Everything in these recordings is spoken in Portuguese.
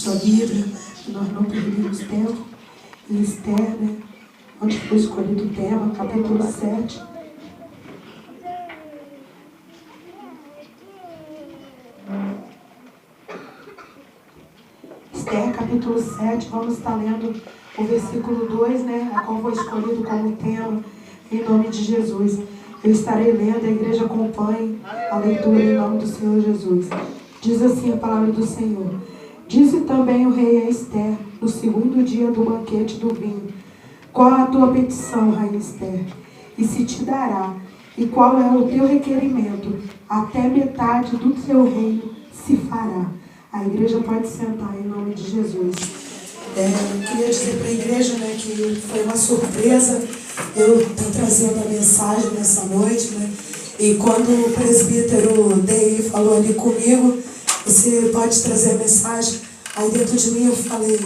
sua Bíblia, nós não perdemos tempo. Em Esther, né? Onde foi escolhido o tema, capítulo 7. Esther, capítulo 7, vamos estar lendo o versículo 2, né? A qual foi escolhido como tema, em nome de Jesus. Eu estarei lendo, a igreja acompanhe a leitura em nome do Senhor Jesus. Diz assim a palavra do Senhor. Disse também o rei a Esther, no segundo dia do banquete do vinho: qual é a tua petição, rainha Esther? E se te dará. E qual é o teu requerimento? Até metade do teu reino se fará. A igreja pode sentar em nome de Jesus. Eu queria dizer para a igreja, né, que foi uma surpresa eu estar trazendo a mensagem nessa noite, né? E quando o presbítero Dei falou ali comigo, você pode trazer a mensagem? Aí dentro de mim eu falei,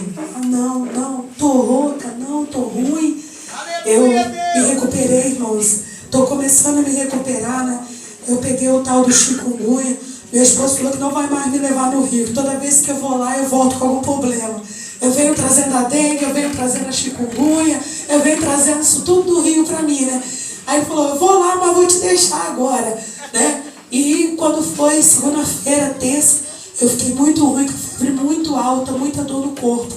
não, tô rouca, não, tô ruim. Eu me recuperei, irmãos. Tô começando a me recuperar, né? Eu peguei o tal do chikungunya. Meu esposo falou que não vai mais me levar no Rio. Toda vez que eu vou lá, eu volto com algum problema. Eu venho trazendo a dengue, eu venho trazendo a chikungunya, eu venho trazendo isso tudo do Rio para mim, né? Aí ele falou, eu vou lá, mas vou te deixar agora, né? E quando foi segunda-feira, terça, eu fiquei muito ruim, com febre muito alta, muita dor no corpo.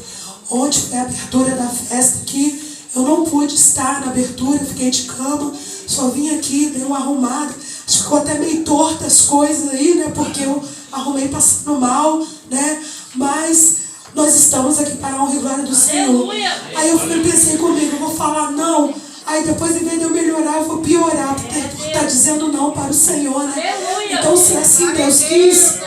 Ontem foi a abertura da festa aqui, eu não pude estar na abertura, fiquei de cama, só vim aqui, dei uma arrumada. Acho que ficou até meio torta as coisas aí, né? Porque eu arrumei passando mal, né? Mas nós estamos aqui para a honra e glória do Senhor. Aí eu pensei comigo, eu vou falar não. Aí depois, em vez de eu melhorar, eu vou piorar, porque está dizendo não para o Senhor, né? Então, se é assim Deus quis,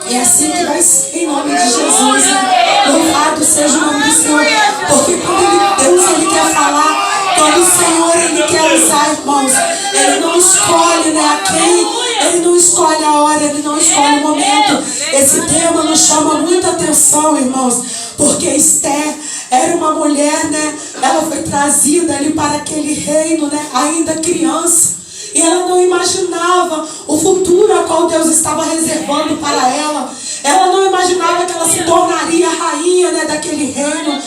é assim que vai ser, em nome de Jesus, né? Louvado seja o nome do Senhor. Porque quando Deus ele quer falar, quando o Senhor ele quer usar, irmãos, ele não escolhe, né, a quem, ele não escolhe a hora, ele não escolhe o momento. Esse tema nos chama muita atenção, irmãos, porque Esther era uma mulher, né? Ela foi trazida ali para aquele reino, né? Ainda criança. E ela não imaginava o futuro a qual Deus estava reservando para ela. Ela não imaginava que ela se tornaria rainha, né, daquele reino.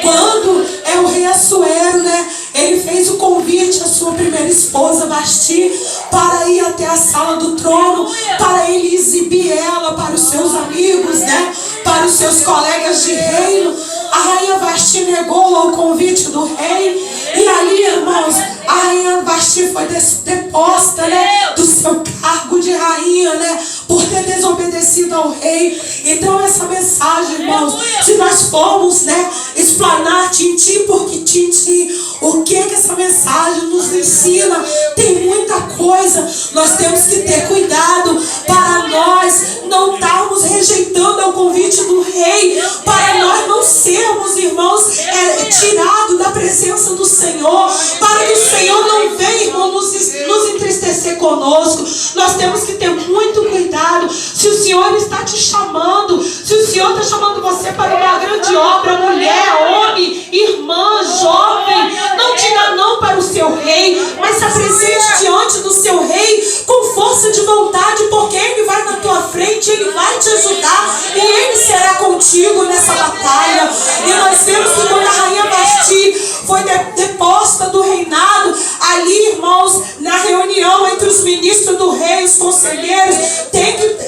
Quando o rei Assuero, né, ele fez o convite à sua primeira esposa, Vasti, para ir até a sala do trono, para ele exibir ela para os seus amigos, né, para os seus colegas de reino. A rainha Vasti negou ao convite do rei. E ali, irmãos, a rainha Vasti foi deposta, né, do seu cargo de rainha, né, por ter desobedecido ao rei. Então essa mensagem, irmãos, se nós formos, né, explanar tintim por tintim, o que essa mensagem nos ensina, tem muita coisa. Nós temos que ter cuidado para nós não estarmos rejeitando o convite do rei, para nós não sermos, irmãos, tirados da presença do Senhor, para que o Senhor não venha, irmão, nos entristecer conosco. Nós temos que ter muito cuidado. Se o Senhor está te chamando, se o Senhor está chamando você para uma grande obra, mulher, homem, irmã, jovem, não diga não para o seu rei, mas se apresente diante do seu rei com força de vontade, porque ele vai na tua frente, ele vai te ajudar e ele será contigo nessa batalha. E nós vemos que quando a rainha Vasti foi deposta do reinado, ali, irmãos, na reunião entre os ministros do rei, os conselheiros,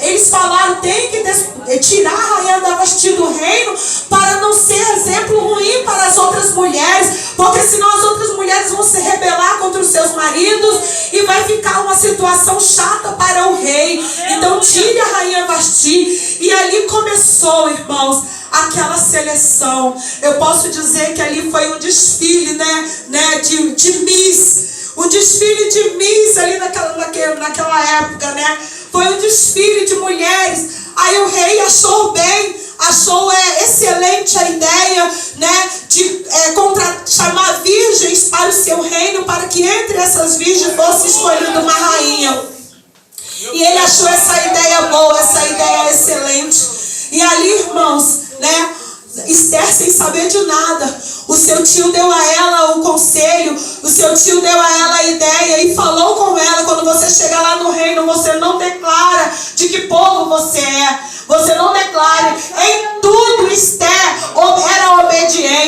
eles falaram, tem que tirar a rainha da Vasti do reino para não ser exemplo ruim para as outras mulheres, porque senão as outras mulheres vão se rebelar contra os seus maridos e vai ficar uma situação chata para o rei. Então tire a rainha Vasti. E ali começou, irmãos, aquela seleção. Eu posso dizer que ali foi um desfile, né, de Miss. Um desfile de Miss ali naquela época, né? Foi um desfile de mulheres. Aí o rei achou excelente a ideia, né, de chamar virgens para o seu reino, para que entre essas virgens fosse escolhida uma rainha. E ele achou essa ideia boa, essa ideia excelente. E ali, irmãos, né, Esther sem saber de nada, o seu tio deu a ela o conselho, o seu tio deu a ela a ideia e falou com ela: quando você chegar lá no reino, você não declara de que povo você é, você não declara. Em tudo Esther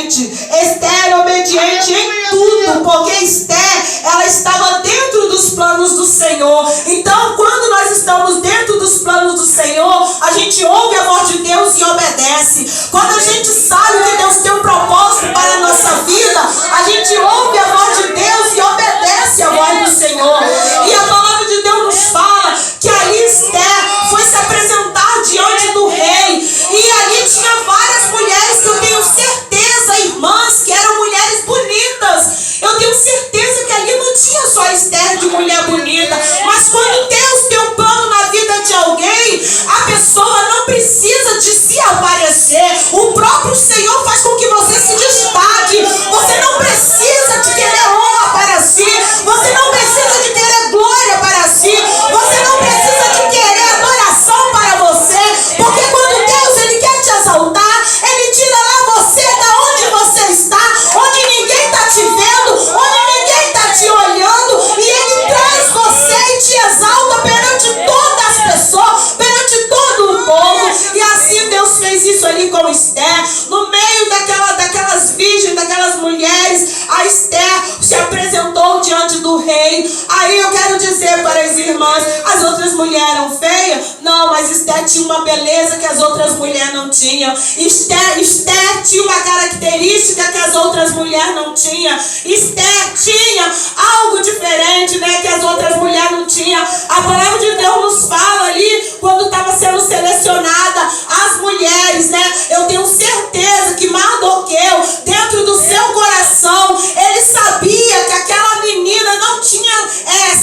obediente. Esther era obediente em tudo, porque Esther, ela estava dentro dos planos do Senhor. Então, quando nós estamos dentro dos planos do Senhor, a gente ouve a voz de Deus e obedece. Quando a gente sabe que Deus tem um propósito para a nossa vida, a gente ouve a voz de Deus e obedece a voz do Senhor. E a palavra de Deus nos fala que ali Esther foi se apresentar diante do rei. E ali tinha várias mulheres que eu tenho certeza, irmãs, que eram mulheres bonitas. Eu tenho certeza que ali não tinha só Esther de mulher bonita. Mas quando Deus tem um plano na vida de alguém, a pessoa não precisa de se aparecer. O próprio Senhor faz com que você se destaque. Você não precisa de querer honra para si. Você não precisa de querer glória para si. Você não precisa de querer adoração para você. Porque quando Deus ele quer te exaltar, ele tira lá você da onde você está, onde ninguém está te vendo, onde ninguém está te olhando, e ele traz você e te exalta perante todas as pessoas, perante todo o povo. E assim Deus fez isso ali com Esther. No meio daquelas virgens, daquelas mulheres, a Esther se apresentou diante do rei. Aí eu quero dizer para as irmãs, as outras mulheres eram feias? Não, mas Esther tinha uma beleza que as outras mulheres não tinham. Esther tinha uma característica que as outras mulheres não tinham. Esther tinha algo diferente, né, que as outras mulheres não tinham. A palavra de Deus nos fala ali, quando estava sendo selecionada as mulheres, né? Eu tenho certeza que Mardoqueu, dentro do seu coração, ele sabia que aquela menina não tinha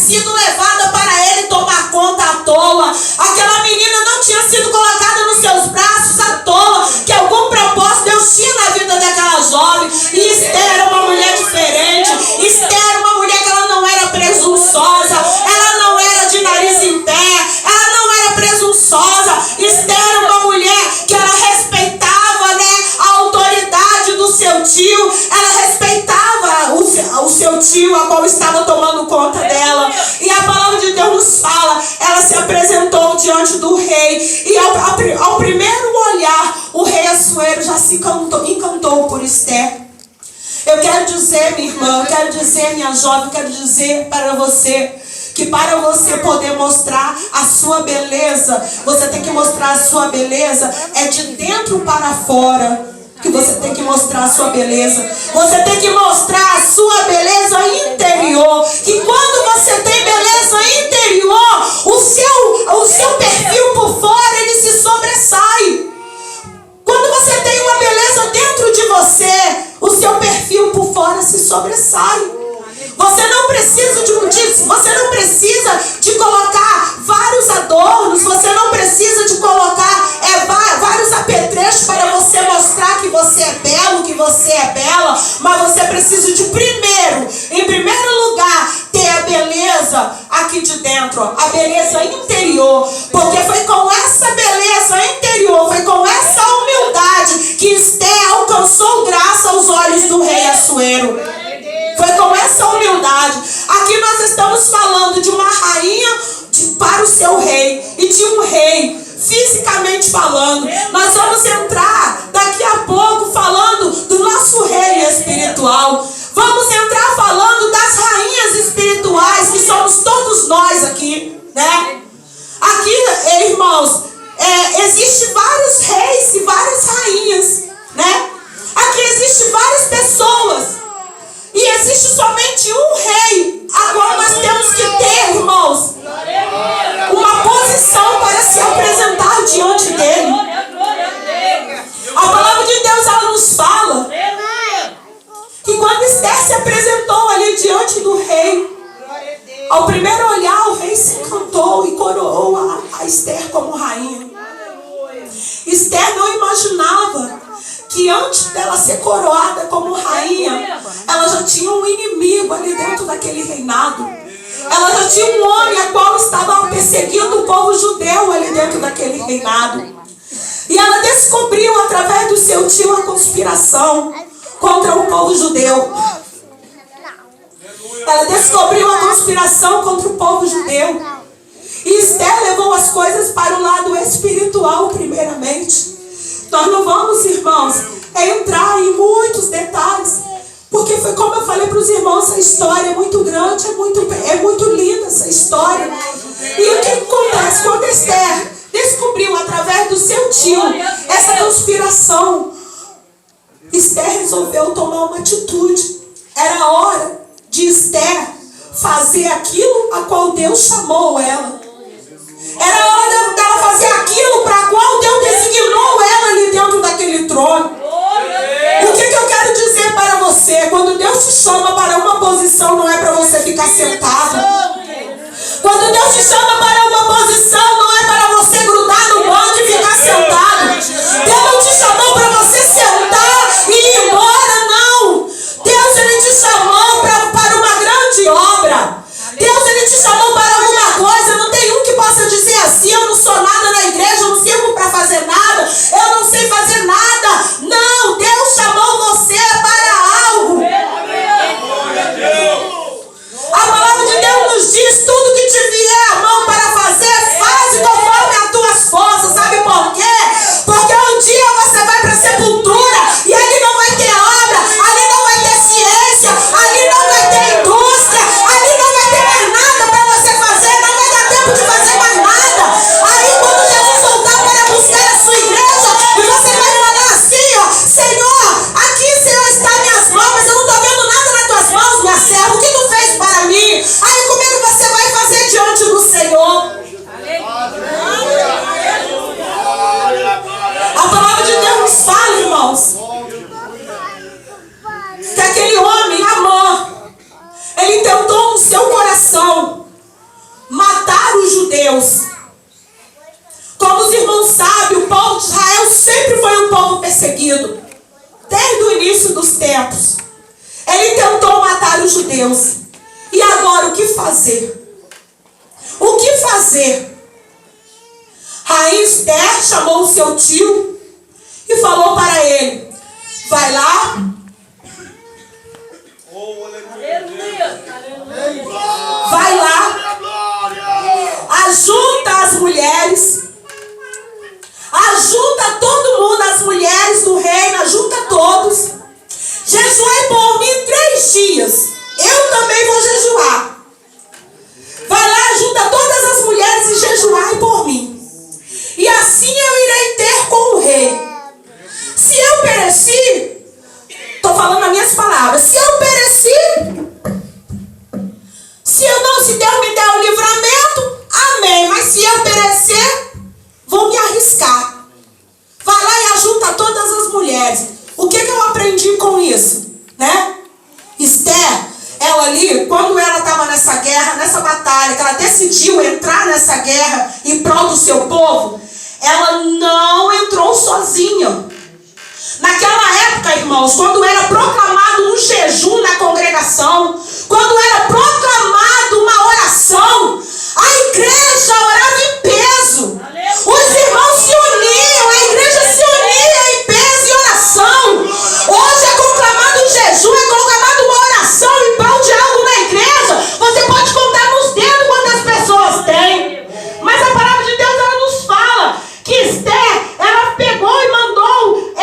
sido levada para ele tomar conta à toa. Aquela menina não tinha sido colocada nos seus braços à toa, que algum propósito Deus tinha na vida daquela jovem. E Esther era uma mulher diferente. Esther era uma mulher que ela não era presunçosa, ela não era de nariz em pé, ela não era presunçosa. Esther era uma mulher que ela respeitava, né, a autoridade do seu tio, ela respeitava o seu tio, a qual estava tomando conta dela. E a palavra de Deus nos fala, ela se apresentou diante do rei, e ao primeiro olhar, o rei Assuero já se encantou por Esther. Eu quero dizer, minha irmã, eu quero dizer, minha jovem, eu quero dizer para você, que para você poder mostrar a sua beleza, você tem que mostrar a sua beleza, é de dentro para fora que você tem que mostrar a sua beleza. Você tem que mostrar a sua beleza interior, que quando você tem beleza interior, o seu perfil por fora, ele se sobressai. Quando você tem uma beleza dentro de você, o seu perfil por fora se sobressai. Você não precisa de colocar vários adornos, você não precisa de colocar vários apetrechos para você mostrar que você é belo, que você é bela, mas você precisa de em primeiro lugar, ter a beleza aqui de dentro, a beleza interior, porque foi com essa beleza interior, foi com essa humildade que Esther alcançou graça aos olhos do rei Assuero. Foi com essa humildade. Aqui nós estamos falando de uma rainha para o seu rei e de um rei, fisicamente falando. Nós vamos entrar daqui a pouco falando do nosso rei espiritual. Vamos entrar falando das rainhas espirituais, que somos todos nós aqui, né? Aqui, irmãos, existem vários reis e várias rainhas, né? Aqui existem várias pessoas. E existe somente um rei, a qual nós temos que ter, irmãos, uma posição para se apresentar diante dele. A palavra de Deus, ela nos fala que quando Esther se apresentou ali diante do rei, ao primeiro olhar, o rei se encantou e coroou a Esther como rainha. Esther não imaginava que antes dela ser coroada como rainha, ela já tinha um inimigo ali dentro daquele reinado. Ela já tinha um homem a qual estava perseguindo o povo judeu ali dentro daquele reinado. E ela descobriu através do seu tio a conspiração contra o povo judeu. Ela descobriu a conspiração contra o povo judeu. E Esther levou as coisas para o lado espiritual primeiramente. Nós não vamos, irmãos, entrar em muitos os detalhes. Porque foi como eu falei para os irmãos, essa história é muito grande, é muito linda essa história. E o que acontece quando Esther descobriu através do seu tio essa conspiração? Esther resolveu tomar uma atitude. Era a hora de Esther fazer aquilo a qual Deus chamou ela. Era a hora dela fazer aquilo para a qual Deus designou ela ali dentro daquele trono. O que eu quero dizer para você? Quando Deus te chama para uma posição, não é para você ficar sentado. Quando Deus te chama para uma posição, não é para você grudar no banco e ficar sentado. Deus não te chamou para você sentar e ir embora, não. Deus, Ele te chamou para uma grande obra. Deus, Ele te chamou para alguma coisa. Não tem um que possa dizer assim: eu não sou nada na igreja, eu não sirvo para fazer nada, eu não sei fazer nada. Não, Deus chamou você para algo. A palavra de Deus nos diz: tudo que te vier a mão para fazer, faze conforme as tuas forças. Sabe por quê? Porque um dia você vai para a sepultura e ali não vai ter obra, ali não vai ter ciência, ali não vai ter indústria, ali não vai ter mais nada para você fazer, não vai dar tempo de fazer mais nada. Aí quando Jesus voltar para buscar a sua igreja, e você vai falar assim, ó: Senhor, aqui, Senhor, está minhas mãos, mas eu não estou vendo nada nas tuas mãos, minha serva, o que tu fez para mim? Aí como é que você vai fazer diante do Senhor? A palavra de Deus nos fala, irmãos, que aquele homem, Amã, ele tentou no seu coração matar os judeus. Como os irmãos sabem, o povo de Israel sempre foi um povo perseguido, desde o início dos tempos. Ele tentou matar os judeus. E agora, o que fazer? O que fazer? Rainha Esther chamou o seu tio e falou para ele: vai lá, vai lá, ajunta as mulheres, ajunta todo mundo, as mulheres do reino, ajunta todos, jejuai por mim 3 dias, eu também vou jejuar. Vai lá, junta todas as mulheres e jejuai por mim. E assim eu irei ter com o rei. Se eu pereci, estou falando as minhas palavras, se eu pereci, se Deus me der o livramento, amém. Mas se eu perecer, vou me arriscar. Vai lá e ajunta todas as mulheres. O que eu aprendi com isso? Né? Esther, ela ali, quando ela estava nessa guerra, nessa batalha, que ela decidiu entrar nessa guerra em prol do seu povo, ela não entrou sozinha. Naquela época, irmãos, quando era proclamado um jejum na congregação, quando era proclamado uma oração, a igreja orava em peso. Os irmãos se uniam, a igreja se unia em peso e oração. Hoje é conclamado um jejum, é conclamado uma oração em prol de algo na igreja. Você pode contar nos dedos quantas pessoas tem. Mas a palavra de Deus, ela nos fala que Esther, ela pegou e mandou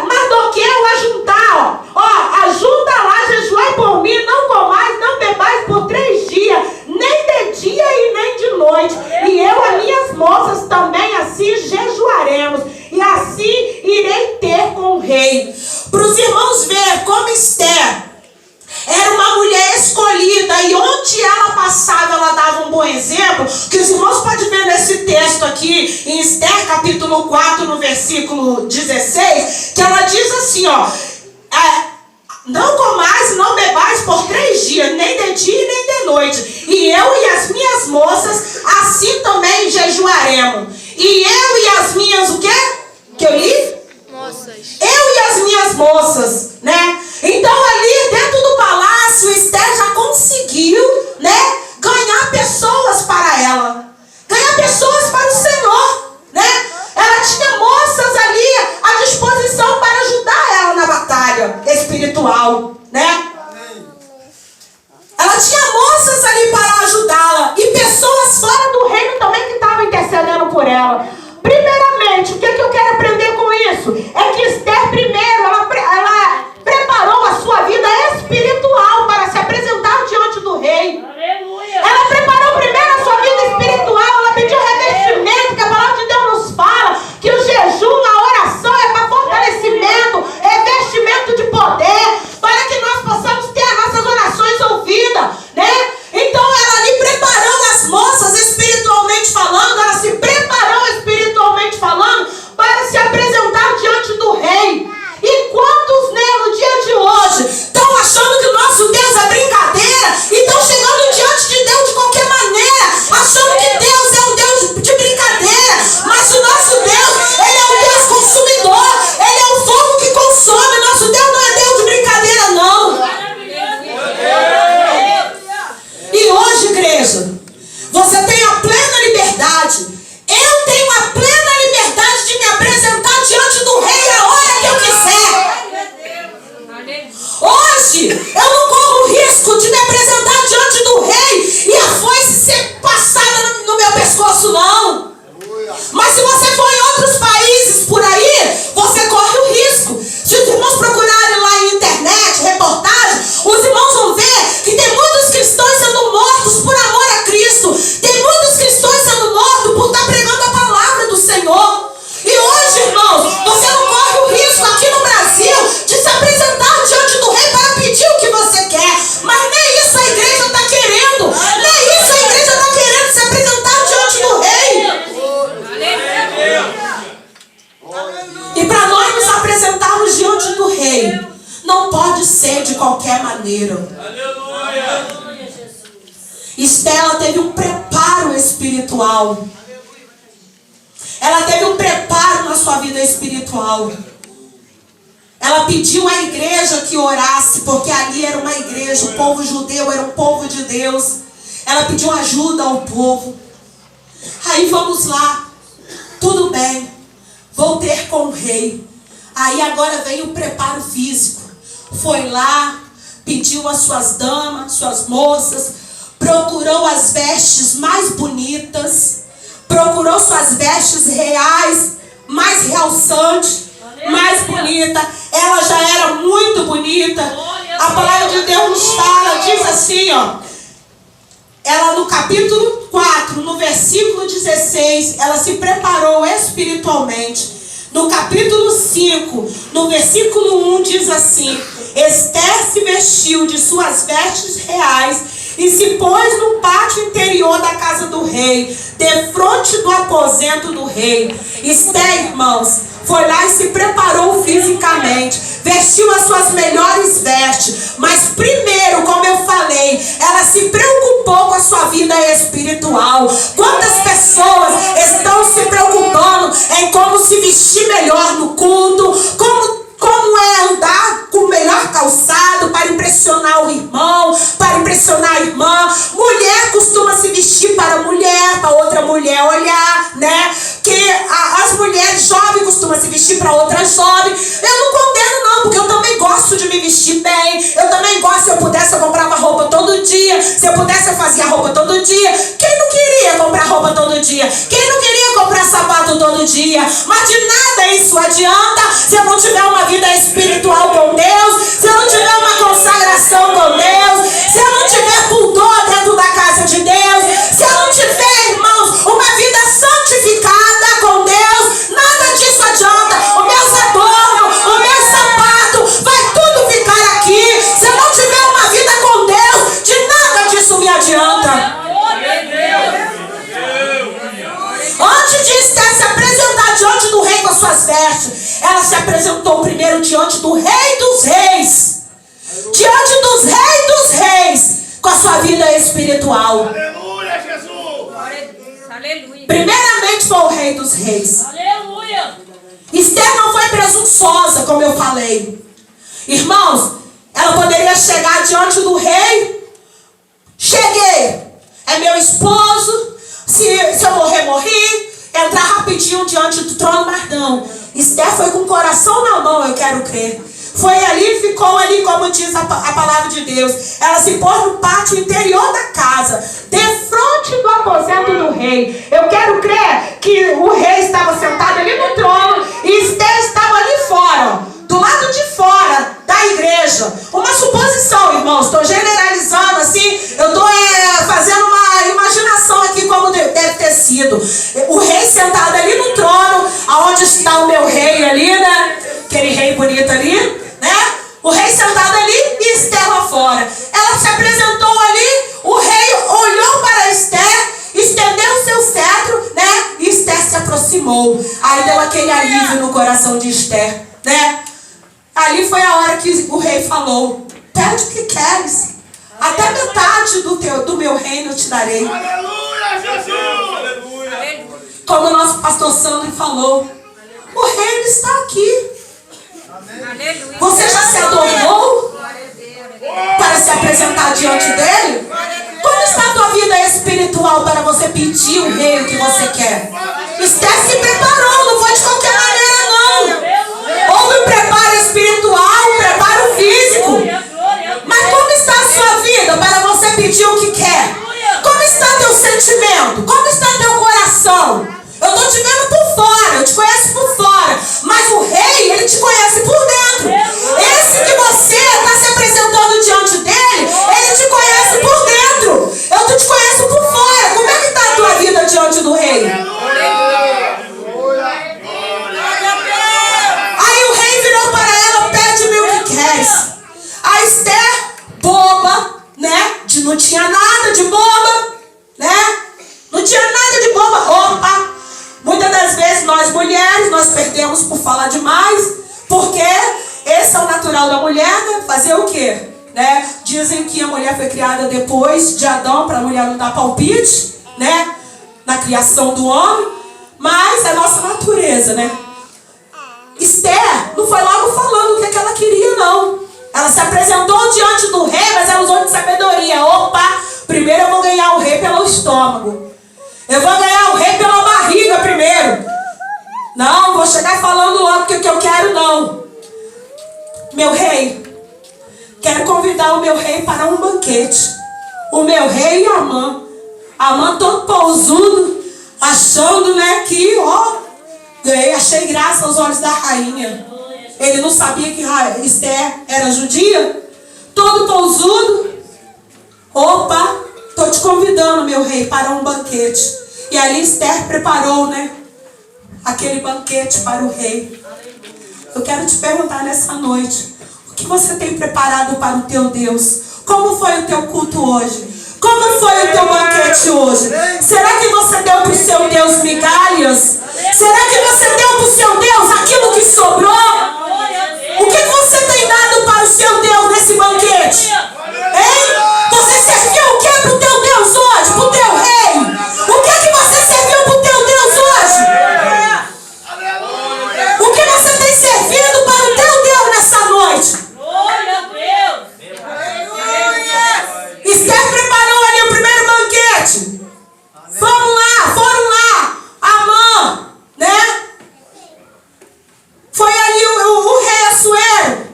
Mardoqueu ajuntar, ó, ajunta lá, jejuai por mim, não comais, não bebais por 3 dias, nem de dia e nem de noite. E eu e minhas moças também assim jejuaremos, e assim irei ter com o rei. Para os irmãos verem como Esther era uma mulher escolhida, e onde ela passava, ela dava um bom exemplo, que os irmãos podem ver nesse texto aqui, em Esther capítulo 4, no versículo 16, que ela diz assim, ó: não comais e não bebais por 3 dias, nem de dia nem de noite, e eu e as minhas moças assim também jejuaremos. E eu e as minhas, o quê? Que eu li? Moças. Eu e as minhas moças, né? Então ali dentro do palácio, Esther já conseguiu, né, ganhar pessoas para ela, ganhar pessoas para o Senhor, né? Ela tinha moças ali à disposição para ajudar ela na batalha espiritual, né? Ela tinha moças ali para ajudá-la, e pessoas fora do reino também que estavam intercedendo por ela. Primeiramente, o que eu quero aprender com isso? É que Esther primeiro, ela preparou qualquer maneira. Aleluia. Esther, ela teve um preparo espiritual. Ela teve um preparo na sua vida espiritual. Ela pediu à igreja que orasse, porque ali era uma igreja, o povo judeu era um povo de Deus. Ela pediu ajuda ao povo. Aí vamos lá, tudo bem, vou ter com o rei. Aí agora vem o preparo físico. Foi lá, pediu às suas damas, suas moças, procurou as vestes mais bonitas, procurou suas vestes reais, mais realçantes, mais bonita. Ela já era muito bonita. A palavra de Deus nos fala, diz assim, ó. Ela no capítulo 4, no versículo 16, ela se preparou espiritualmente. No capítulo 5, no versículo 1, diz assim: Esther se vestiu de suas vestes reais e se pôs no pátio interior da casa do rei, defronte do aposento do rei. Esther, irmãos, foi lá e se preparou fisicamente, vestiu as suas melhores vestes, mas primeiro, como eu falei, ela se preocupou com a sua vida espiritual. Quantas pessoas estão se preocupando em como se vestir melhor no culto, como é andar com o melhor calçado para impressionar o irmão, para impressionar a irmã. Mulher costuma se vestir para mulher, para outra mulher olhar, né? Que as mulheres jovens costumam se vestir para outras jovens. Eu não condeno não, porque eu também gosto de me vestir bem. Eu também gosto, se eu pudesse eu comprava roupa todo dia. Se eu pudesse eu fazia roupa todo dia. Quem não queria comprar roupa todo dia? Quem não queria comprar sapato todo dia? Mas de nada isso adianta se eu não tiver uma vida espiritual com Deus, se eu não tiver uma consagração com Deus, se eu não tiver pudor dentro da casa de Deus, se eu não tiver, irmãos, uma vida santificada com Deus, nada disso adianta. Os meus adornos, o meu sapato, vai tudo ficar aqui. Se eu não tiver uma vida com Deus, de nada disso me adianta. Antes de Esther se apresentar diante do rei com as suas vestes, ela se apresentou primeiro diante do rei dos reis. Diante dos reis, com a sua vida espiritual. Aleluia, Jesus. Aleluia. Primeiramente foi o rei dos reis. Aleluia. Esther não foi presunçosa, como eu falei. Irmãos, ela poderia chegar diante do rei. Cheguei. É meu esposo. Se eu morrer, morri. Entrar rapidinho diante do trono, mas não. Esther foi com o coração na mão, eu quero crer. Foi ali, ficou ali, como diz a palavra de Deus. Ela se pôs no pátio interior da casa, defronte do aposento do rei. Eu quero crer que o rei estava sentado ali no trono e Esther estava ali fora, do lado de fora da igreja. Uma suposição, irmãos, estou generalizando assim, eu estou fazendo uma imaginação aqui como deve ter sido. O rei sentado ali no trono, aonde está o meu rei ali, né? Aquele rei bonito ali, né? O rei sentado ali e Esther lá fora. Ela se apresentou ali, o rei olhou para Esther, estendeu o seu cetro, né? E Esther se aproximou. Aí deu aquele alívio no coração de Esther, né? Ali foi a hora que o rei falou: pede o que queres, até metade do meu reino eu te darei. Aleluia, Jesus. Aleluia. Como o nosso pastor Sandro falou, o reino está aqui. Aleluia. Você já se adornou para se apresentar diante dele? Como está a tua vida espiritual para você pedir o rei o que você quer? Esther se preparou, não foi de qualquer maneira não. Houve um preparo espiritual, um preparo físico. Mas como está a sua vida para você pedir o que quer? Como está teu sentimento? Como está teu coração? Eu estou te vendo por fora, eu te conheço por fora, mas o rei, ele te conhece por dentro. Esse que você está se apresentando diante dele, ele te conhece por dentro. Eu te conheço por fora. Como é que está a tua vida diante do rei? Aí o rei virou para ela: pede-me o que queres. A Esther, boba, né? Não tinha nada de boba, né? Não tinha nada de boba. Opa! Muitas das vezes nós mulheres, nós perdemos por falar demais, porque esse é o natural da mulher, né? Fazer o quê? né? Dizem que a mulher foi criada depois de Adão, para a mulher não dar palpite, né? Na criação do homem, mas é nossa natureza, né? Esther não foi logo falando o que ela queria, não. Ela se apresentou diante do rei, mas ela usou de sabedoria. Opa, primeiro eu vou ganhar o rei pelo estômago. Eu vou ganhar o rei pela barriga primeiro. Não vou chegar falando logo o que eu quero, não. Meu rei, quero convidar o meu rei para um banquete. O meu rei e Amã. Amã todo pousudo, achando, né, que, achei graça aos olhos da rainha. Ele não sabia que Esther era judia? Todo pousudo. Opa, estou te convidando, meu rei, para um banquete. E ali Esther preparou, né, aquele banquete para o rei. Eu quero te perguntar nessa noite, o que você tem preparado para o teu Deus? Como foi o teu culto hoje? Como foi o teu banquete hoje? Será que você deu para o seu Deus migalhas? Será que você deu para o seu Deus aquilo que sobrou? O que você tem dado para o seu Deus nesse banquete? Hein? Você serviu o que para o teu Deus hoje? Para o teu rei? O que você serviu para o teu Deus hoje? O que você tem servido para o teu Deus nessa noite? Esther preparou ali o primeiro banquete. Foram lá. Amã, né? Foi ali o rei Assuero.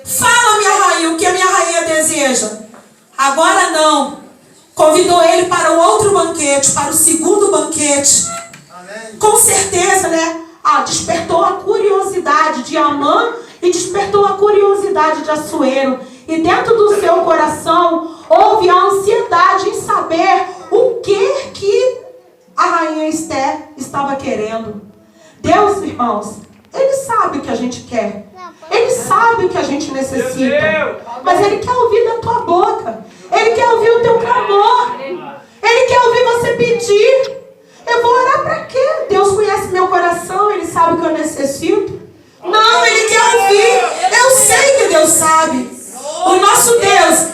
Fala, minha rainha, o que a minha rainha deseja. Agora não. Convidou ele para o outro banquete, para o segundo banquete. Com certeza, né? Despertou a curiosidade de Amã e despertou a curiosidade de Assuero. E dentro do seu coração houve a ansiedade em saber o que a rainha Esther estava querendo. Deus, irmãos, Ele sabe o que a gente quer. Ele sabe o que a gente necessita. Mas Ele quer ouvir da tua boca. Ele quer ouvir o teu clamor. Ele quer ouvir você pedir. Eu vou orar para quê? Deus conhece meu coração. Ele sabe o que eu necessito. Não, Ele quer ouvir. Eu sei que Deus sabe. O nosso Deus,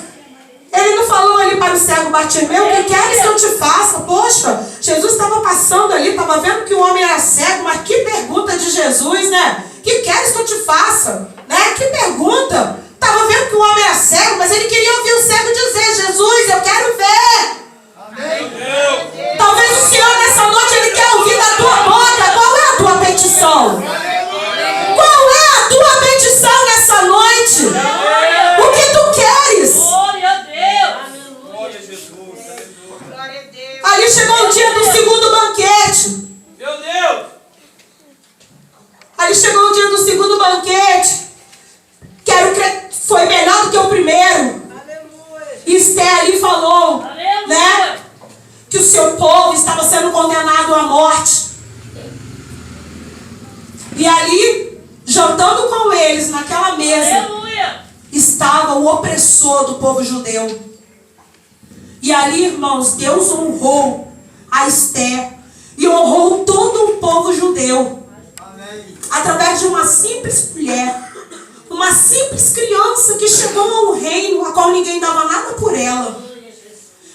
Ele não falou ali para o cego Bartimeu, o que queres que eu te faça? Poxa, Jesus estava passando ali, estava vendo que o homem era cego, mas que pergunta de Jesus, né? O que queres que eu te faça? Né? Que pergunta? Estava vendo que o homem era cego, mas ele queria ouvir o cego dizer, Jesus, eu quero ver. Amém. Talvez o Senhor nessa noite, Ele quer ouvir da tua boca. Qual é a tua petição? Qual é a tua petição nessa noite? O que tu queres? Glória a Deus. Glória a Jesus. Glória a Deus. Ali chegou o dia do segundo banquete. Meu Deus. Ali chegou o dia do segundo banquete. Foi melhor do que o primeiro. E Esther ali falou, né, que o seu povo estava sendo condenado à morte. E ali, jantando com eles naquela mesa, estava o opressor do povo judeu. E ali, irmãos, Deus honrou a Esther e honrou todo o povo judeu. Amém. Através de uma simples mulher, uma simples criança que chegou a um reino a qual ninguém dava nada por ela,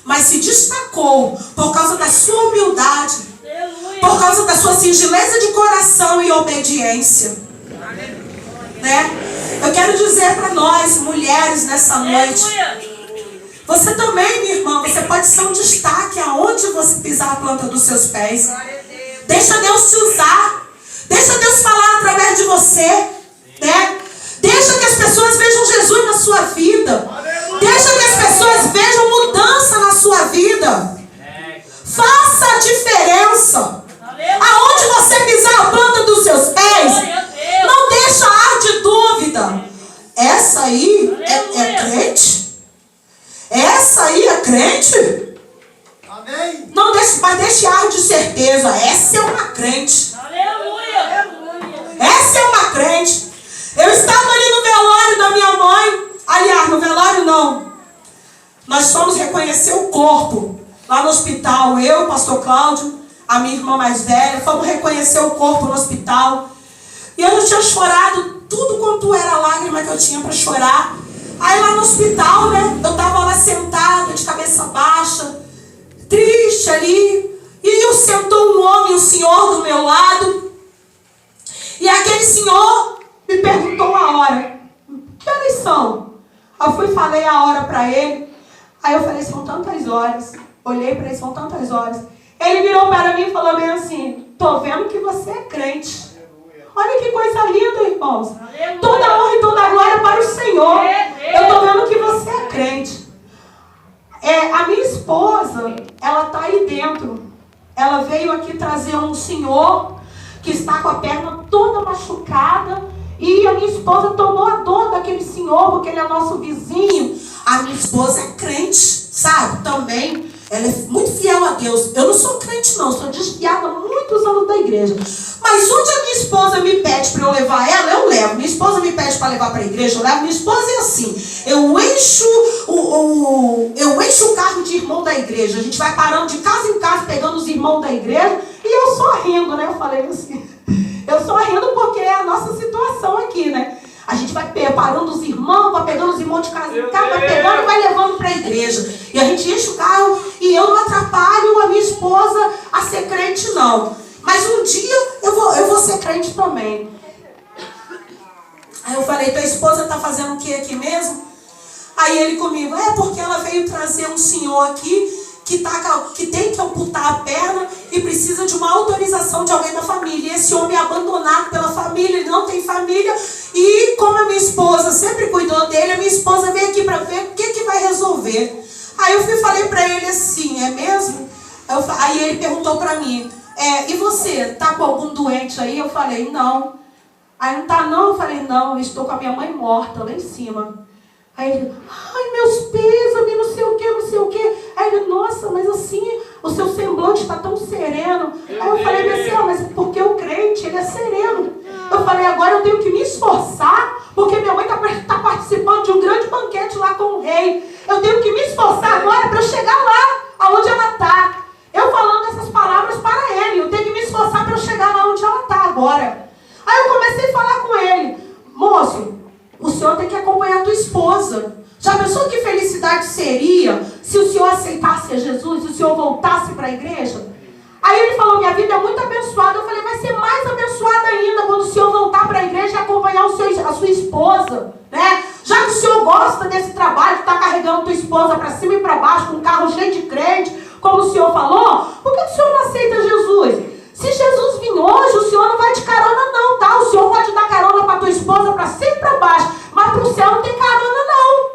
mas se destacou por causa da sua humildade, por causa da sua singeleza de coração e obediência. Né? Eu quero dizer para nós, mulheres, nessa noite, você também, minha irmã, você pode ser um destaque aonde você pisar a planta dos seus pés. Deixa Deus te usar. Deixa Deus falar através de você. Né? Deixa que as pessoas vejam Jesus na sua vida. Deixa que as pessoas vejam mudança na sua vida. Faça a diferença. Aonde você pisar a planta dos seus pés, não deixa ar de dúvida. Essa aí é crente? Essa aí é crente? Amém. Não deixe, mas deixe ar de certeza. Essa é uma crente. Essa é uma crente. Eu estava ali no velório da minha mãe. Aliás, no velório não. Nós fomos reconhecer o corpo lá no hospital. Eu, o pastor Cláudio, a minha irmã mais velha, fomos reconhecer o corpo no hospital. E eu já tinha chorado tudo quanto era lágrima que eu tinha para chorar. Aí lá no hospital, né, eu tava lá sentada, de cabeça baixa, triste ali. E sentou um homem, um senhor do meu lado. E aquele senhor me perguntou a hora. Que horas são? Eu fui e falei a hora para ele. Aí eu falei, são tantas horas. Olhei para ele, são tantas horas. Ele virou para mim e falou bem assim, tô vendo que você é crente. Olha que coisa linda, irmãos. Aleluia. Toda honra e toda glória para o Senhor. Eu tô vendo que você é crente. A minha esposa, ela tá aí dentro. Ela veio aqui trazer um senhor que está com a perna toda machucada. E a minha esposa tomou a dor daquele senhor, porque ele é nosso vizinho. A minha esposa é crente, sabe? Também. Ela é muito fiel a Deus. Eu não sou crente não, sou desviada há muitos anos da igreja. Mas onde a minha esposa me pede para eu levar ela, eu levo. Minha esposa me pede para levar para a igreja, eu levo. Minha esposa é assim. Eu encho o carro de irmão da igreja. A gente vai parando de casa em casa, pegando os irmãos da igreja. E eu só rindo, né? Eu falei assim. Eu só rindo porque é a nossa situação aqui, né? A gente vai parando os irmãos, vai pegando os irmãos de casa em casa, vai pegando e vai levando para a igreja. E a gente enche o carro e eu não atrapalho a minha esposa a ser crente, não. Mas um dia eu vou ser crente também. Aí eu falei, tua esposa está fazendo o que aqui mesmo? Aí ele comigo, porque ela veio trazer um senhor aqui que tem que amputar a perna e precisa de uma autorização de alguém da família. E esse homem é abandonado pela família, ele não tem família. E como a minha esposa sempre cuidou dele, a minha esposa veio aqui para ver o que vai resolver. Aí eu falei para ele assim, é mesmo? Aí ele perguntou para mim, e você, tá com algum doente aí? Eu falei, não. Aí não tá não? Eu falei, não, eu estou com a minha mãe morta lá em cima. Aí ele, ai, meus pêsames, não sei o que, não sei o que. Aí ele, nossa, mas assim, o seu semblante está tão sereno. Aí eu falei assim, mas porque o crente, ele é sereno. Eu falei, agora eu tenho que me esforçar, porque minha mãe está participando de um grande banquete lá com o rei. Eu tenho que me esforçar agora para eu chegar lá, aonde ela está. Eu falando essas palavras para ele, eu tenho que me esforçar para eu chegar lá onde ela está agora. Aí eu comecei a falar com ele, moço, o senhor tem que acompanhar a tua esposa. Já pensou que felicidade seria se o senhor aceitasse a Jesus, se o senhor voltasse para a igreja? Aí ele falou, minha vida é muito abençoada. Eu falei, vai ser mais abençoada ainda quando o senhor voltar para a igreja e acompanhar a sua esposa, né? Já que o senhor gosta desse trabalho de estar carregando a tua esposa para cima e para baixo, com um carro cheio de crente, como o senhor falou, por que o senhor não aceita Jesus? Se Jesus vir hoje, o senhor não vai de carona não, tá? O senhor pode dar carona para tua esposa para cima e para baixo, mas para o céu não tem carona não.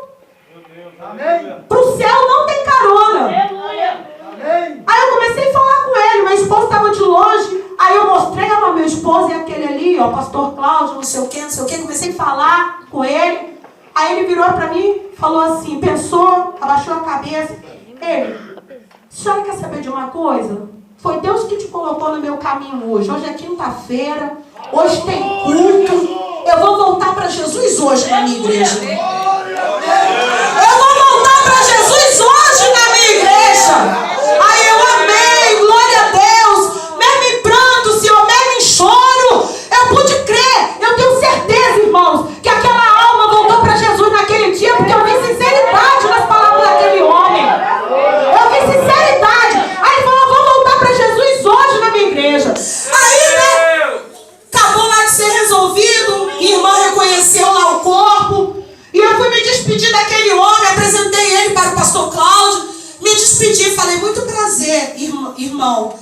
Amém. Para o céu não tem carona. Amém. Aí eu comecei a falar com ele, minha esposa estava de longe, aí eu mostrei a meu esposo e aquele ali, ó, pastor Cláudio, não sei o que, comecei a falar com ele. Aí ele virou para mim, falou assim, pensou, abaixou a cabeça. Ele, a senhora quer saber de uma coisa? Foi Deus que te colocou no meu caminho hoje. Hoje é quinta-feira, hoje tem culto. Eu vou voltar para Jesus hoje na minha igreja. Eu vou voltar para Jesus hoje na minha igreja. Aí eu amei, glória a Deus. Mesmo em pranto, Senhor, mesmo em choro, eu pude crer. Eu tenho certeza, irmãos, que aquela alma voltou para Jesus naquele dia, porque eu vi sinceridade nas palavras daquele homem. Eu vi sinceridade. Aí ele falou, vou voltar para Jesus hoje na minha igreja. Aí, né, acabou lá de ser resolvido. Minha irmã reconheceu lá o corpo. E eu fui me despedir daquele homem, apresentei ele para o pastor Cláudio, me despedi, falei, muito prazer, irmão.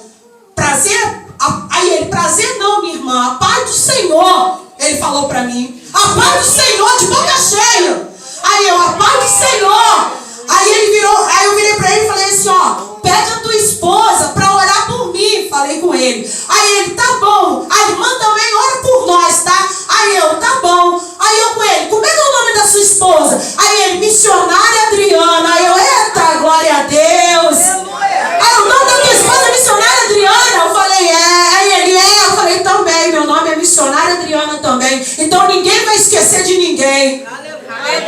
Prazer? Aí ele, prazer não, minha irmã, a paz do Senhor, ele falou para mim. A paz do Senhor, de boca cheia. Aí eu, a paz do Senhor. Aí ele virou, aí eu virei para ele e falei assim, ó, pede a tua esposa para orar por mim, falei com ele. Aí ele, tá bom, a irmã também ora por nós, tá? Aí eu, tá bom. Aí eu com ele, como é que é o nome da sua esposa? Aí ele, missionária Adriana. Aí eu, eita, glória a Deus. Aí o nome da tua esposa é missionária Adriana? Eu falei, Aí ele, eu falei, também, meu nome é missionária Adriana também. Então ninguém vai esquecer de ninguém.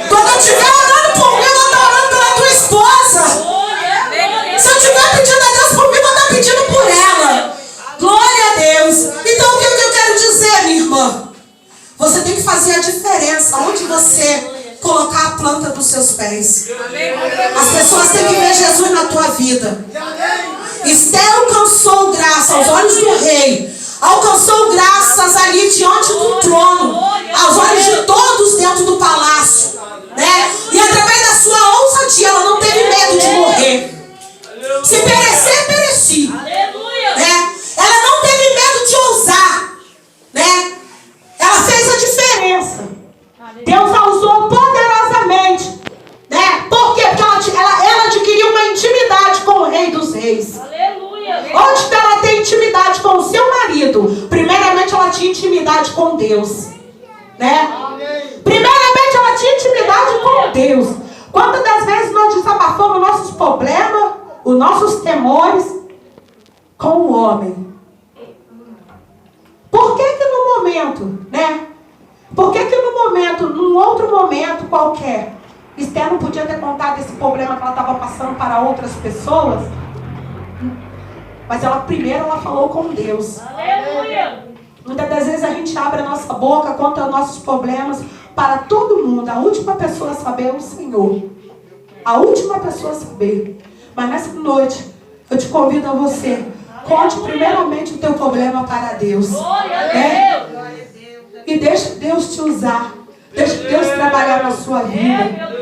Quando eu estiver orando por mim, eu vou estar orando pela tua esposa. Se eu estiver pedindo a Deus por mim, eu vou estar pedindo por ela. Glória a Deus. Então o que eu quero dizer, minha irmã? Você tem que fazer a diferença. Onde você colocar a planta dos seus pés. As pessoas têm que ver Jesus na tua vida. Esther alcançou graça aos olhos do rei. Alcançou graças ali diante do trono, aos olhos de todos dentro do palácio, né? E através da sua ousadia, ela não teve medo de morrer. Se perecer, pereci, né? Ela não teve medo de ousar, né? Ela fez a diferença. Deus a usou poderosamente, né? Por quê? Porque ela adquiriu uma intimidade com o Rei dos Reis. Onde ela tem intimidade com o seu marido, primeiramente ela tinha intimidade com Deus, né? Primeiramente ela tinha intimidade com Deus. Quantas das vezes nós desabafamos nossos problemas, os nossos temores com o homem? Por que que no momento, né? Por que que no momento, num outro momento qualquer, Esther não podia ter contado esse problema que ela estava passando para outras pessoas? Mas primeiro ela falou com Deus. Aleluia. Muitas das vezes a gente abre a nossa boca, conta os nossos problemas para todo mundo. A última pessoa a saber é o Senhor. A última pessoa a saber. Mas nessa noite, eu te convido a você. Conte primeiramente o teu problema para Deus. Né? E deixa Deus te usar. Deixa Deus trabalhar na sua vida.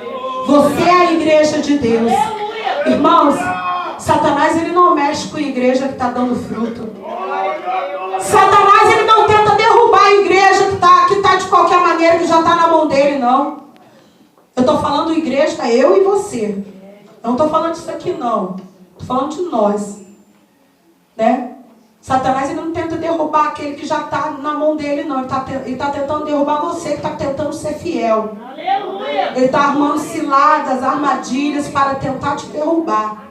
Você é a igreja de Deus. Irmãos, Satanás ele não mexe com a igreja que está dando fruto. Satanás ele não tenta derrubar a igreja que tá de qualquer maneira, que já está na mão dele, não. Eu estou falando igreja, eu e você. Eu não estou falando disso aqui, não. Estou falando de nós. Né? Satanás ele não tenta derrubar aquele que já está na mão dele, não. Ele tá tentando derrubar você que está tentando ser fiel. Aleluia. Ele está armando ciladas, armadilhas para tentar te derrubar.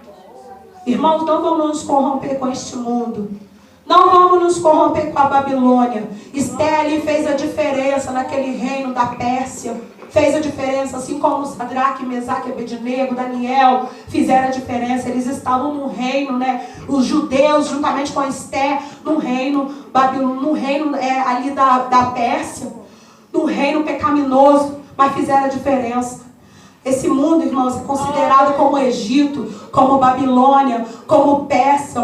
Irmãos, não vamos nos corromper com este mundo. Não vamos nos corromper com a Babilônia. Esther ali fez a diferença naquele reino da Pérsia. Fez a diferença, assim como Sadraque, Mesaque, Abednego, Daniel fizeram a diferença. Eles estavam num reino, né? Os judeus, juntamente com Esther, num reino ali da Pérsia. Num reino pecaminoso, mas fizeram a diferença. Esse mundo, irmãos, é considerado como Egito, como Babilônia, como Pérsia,